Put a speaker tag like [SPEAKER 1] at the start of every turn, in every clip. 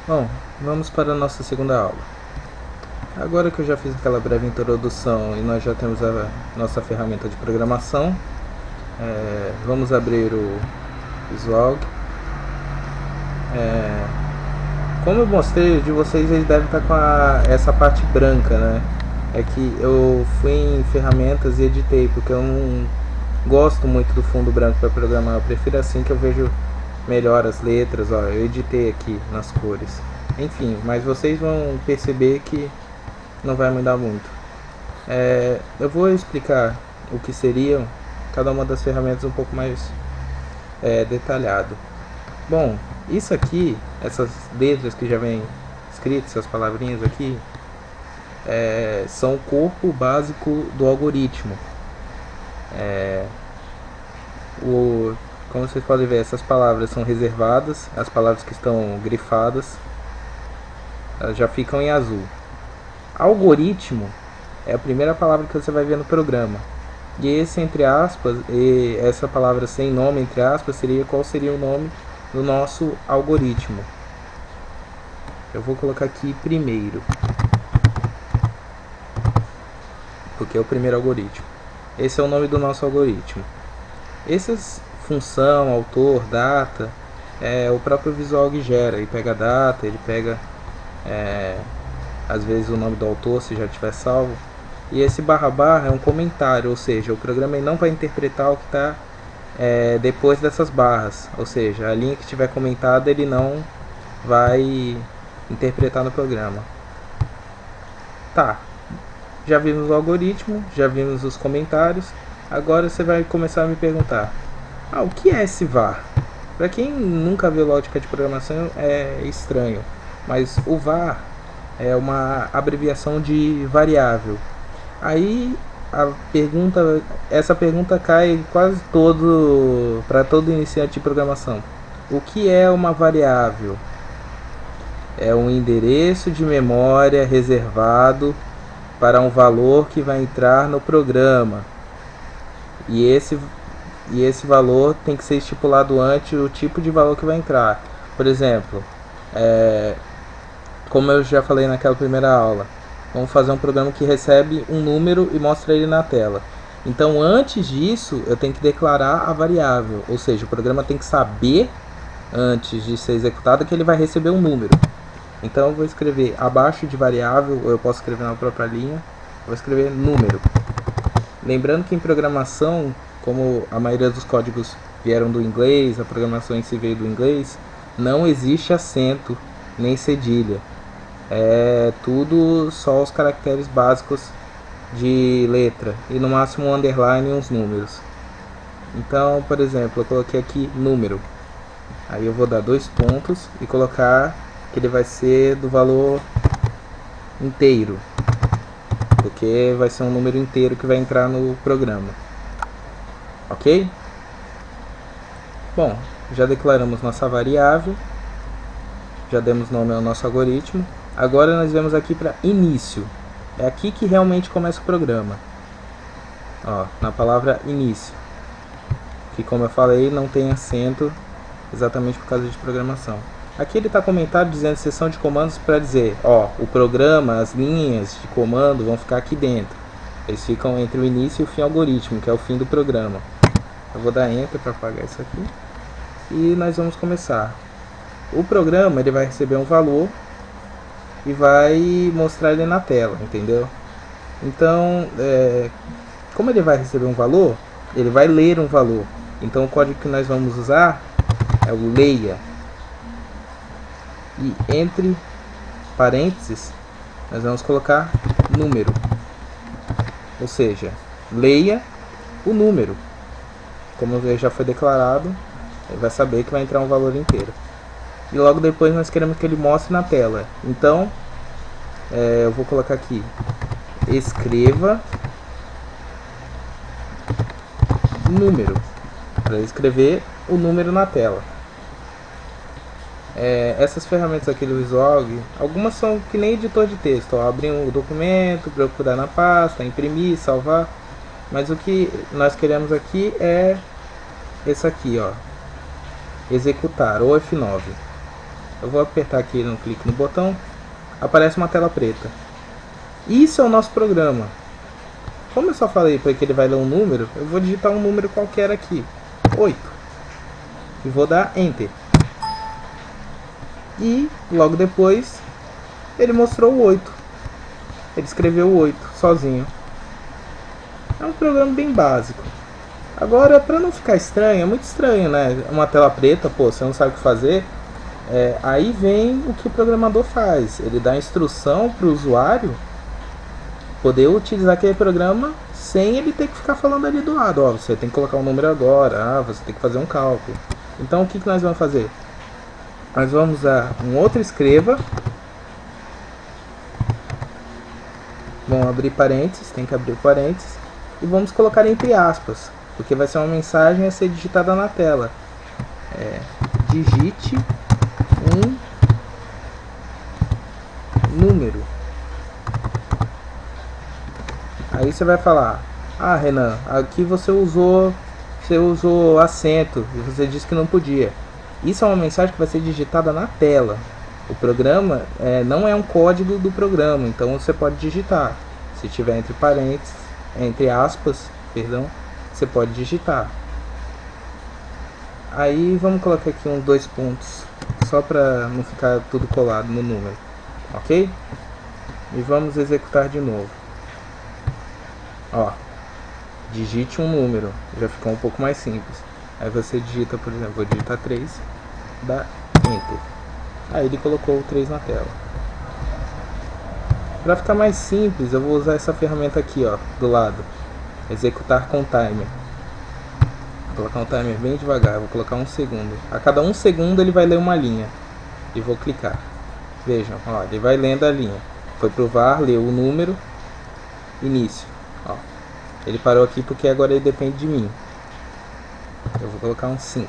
[SPEAKER 1] Bom, vamos para a nossa segunda aula. Agora que eu já fiz aquela breve introdução e nós já temos a nossa ferramenta de programação, vamos abrir o Visual. Como eu mostrei, de vocês eles devem estar com essa parte branca, né? É que eu fui em ferramentas e editei, porque eu não gosto muito do fundo branco para programar. Eu prefiro assim que eu vejo melhor as letras. Ó, eu editei aqui nas cores. Enfim, mas vocês vão perceber que não vai mudar muito. Eu vou explicar o que seriam cada uma das ferramentas um pouco mais detalhado. Bom, isso aqui, essas letras que já vem escritas, essas palavrinhas aqui, são o corpo básico do algoritmo. Como vocês podem ver, essas palavras são reservadas, as palavras que estão grifadas, elas já ficam em azul. Algoritmo é a primeira palavra que você vai ver no programa. E esse entre aspas, e essa palavra sem nome entre aspas, seria qual seria o nome do nosso algoritmo. Eu vou colocar aqui primeiro, porque é o primeiro algoritmo. Esse é o nome do nosso algoritmo. Essas função, autor, data, o próprio Visual gera. Ele pega a data, ele pega às vezes o nome do autor, se já tiver salvo. E esse barra barra é um comentário, ou seja, o programa não vai interpretar o que está depois dessas barras, ou seja, a linha que estiver comentada ele não vai interpretar no programa. Tá, já vimos o algoritmo, já vimos os comentários. Agora você vai começar a me perguntar: o que é esse var? Para quem nunca viu lógica de programação é estranho, mas o var é uma abreviação de variável. Aí essa pergunta cai quase para todo iniciante de programação. O que é uma variável? É um endereço de memória reservado para um valor que vai entrar no programa. E esse valor tem que ser estipulado antes o tipo de valor que vai entrar. Por exemplo, como eu já falei naquela primeira aula, vamos fazer um programa que recebe um número e mostra ele na tela. Então, antes disso, eu tenho que declarar a variável. Ou seja, o programa tem que saber, antes de ser executado, que ele vai receber um número. Então, eu vou escrever abaixo de variável, ou eu posso escrever na própria linha, eu vou escrever número. Lembrando que em programação, como a maioria dos códigos vieram do inglês, a programação em si veio do inglês, não existe acento nem cedilha. É tudo só os caracteres básicos de letra e no máximo um underline e uns números. Então, por exemplo, eu coloquei aqui número. Aí eu vou dar 2 pontos e colocar que ele vai ser do valor inteiro, porque vai ser um número inteiro que vai entrar no programa. Ok? Bom, já declaramos nossa variável, já demos nome ao nosso algoritmo. Agora nós vamos aqui para início. É aqui que realmente começa o programa. Ó, na palavra início, que como eu falei não tem acento, exatamente por causa de programação. Aqui ele está comentado dizendo seção de comandos para dizer, o programa, as linhas de comando vão ficar aqui dentro. Eles ficam entre o início e o fim algoritmo, que é o fim do programa. Eu vou dar Enter para apagar isso aqui. E nós vamos começar. O programa ele vai receber um valor e vai mostrar ele na tela, entendeu? Então, como ele vai receber um valor, ele vai ler um valor. Então o código que nós vamos usar é o leia. E entre parênteses, nós vamos colocar número. Ou seja, leia o número. Como já foi declarado, ele vai saber que vai entrar um valor inteiro. E logo depois nós queremos que ele mostre na tela. Então, eu vou colocar aqui, escreva número, para escrever o número na tela. Essas ferramentas aqui do Visual, algumas são que nem editor de texto, abrir um documento, procurar na pasta, imprimir, salvar. Mas o que nós queremos aqui é esse aqui, executar, ou F9. Eu vou apertar aqui no clique no botão, aparece uma tela preta. Isso é o nosso programa. Como eu só falei para que ele vai ler um número, eu vou digitar um número qualquer aqui, 8, e vou dar Enter. E logo depois ele mostrou o 8. Ele escreveu o 8 sozinho. É um programa bem básico. Agora, para não ficar estranho, é muito estranho, né? Uma tela preta, pô, você não sabe o que fazer. Aí vem o que o programador faz. Ele dá instrução para o usuário poder utilizar aquele programa sem ele ter que ficar falando ali do lado. Ó, você tem que colocar um número agora, você tem que fazer um cálculo. Então o que nós vamos fazer? Nós vamos usar um outro escreva. Vamos abrir parênteses, tem que abrir parênteses. E vamos colocar entre aspas, porque vai ser uma mensagem a ser digitada na tela. Digite um número. Aí você vai falar: ah, Renan, aqui você usou acento e você disse que não podia. Isso é uma mensagem que vai ser digitada na tela. O programa não é um código do programa, então você pode digitar. Se tiver entre parênteses, entre aspas, perdão, você pode digitar. Aí vamos colocar aqui uns 2 pontos, só para não ficar tudo colado no número, ok? E vamos executar de novo. Ó, digite um número, já ficou um pouco mais simples. Aí você digita, por exemplo, vou digitar 3, dá Enter. Aí ele colocou o 3 na tela. Para ficar mais simples, eu vou usar essa ferramenta aqui, ó, do lado. Executar com timer. Vou colocar um timer bem devagar, vou colocar 1 segundo. A cada 1 segundo ele vai ler uma linha. E vou clicar. Vejam, ó, ele vai lendo a linha. Foi pro var, leu o número, início. Ó, ele parou aqui porque agora ele depende de mim. Eu vou colocar um 5.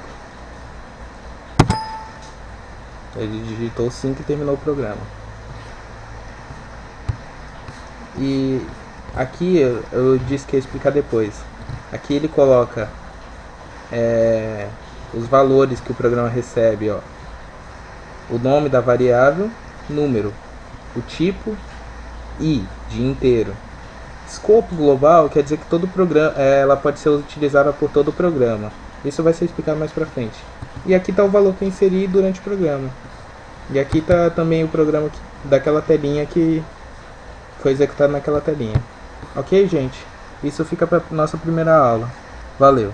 [SPEAKER 1] Ele digitou 5 e terminou o programa. E aqui eu disse que ia explicar depois. Aqui ele coloca os valores que o programa recebe, ó. O nome da variável, número, o tipo e dia inteiro. Escopo global quer dizer que todo programa, ela pode ser utilizada por todo o programa. Isso vai ser explicado mais pra frente. E aqui está o valor que eu inseri durante o programa. E aqui está também o programa daquela telinha que foi executado naquela telinha. Ok, gente? Isso fica para nossa primeira aula. Valeu!